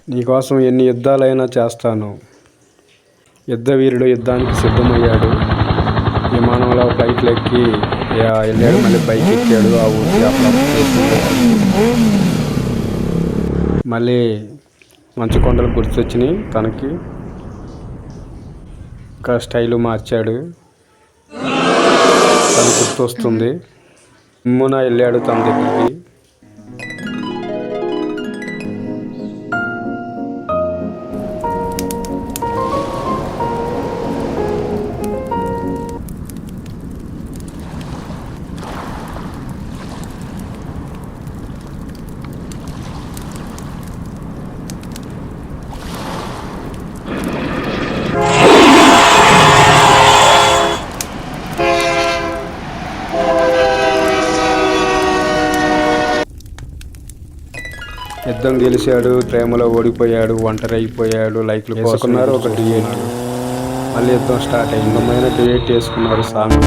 నీకోసం ఎన్ని యుద్ధాలైనా చేస్తాను. యుద్ధవీరుడు యుద్ధానికి సిద్ధమయ్యాడు. విమానంలో ఫ్లైట్లు ఎక్కి వెళ్ళాడు. మళ్ళీ బైక్ ఎక్కాడు. ఆ ఊరికి మళ్ళీ మంచు కొండలు గుర్తొచ్చినాయి తనకి. ఇంకా స్టైలు మార్చాడు. తను గుర్తొస్తుంది. యమున వెళ్ళాడు తన దగ్గరికి. యుద్ధం గెలిచాడు. ప్రేమలో ఓడిపోయాడు. ఒంటరి అయిపోయాడు. లైక్లు వేసుకున్నారు. ఒక డ్యూయెట్. మళ్ళీ యుద్ధం స్టార్ట్ అయింది. అందమైన డ్యూయెట్ వేసుకున్నారు సాంగ్.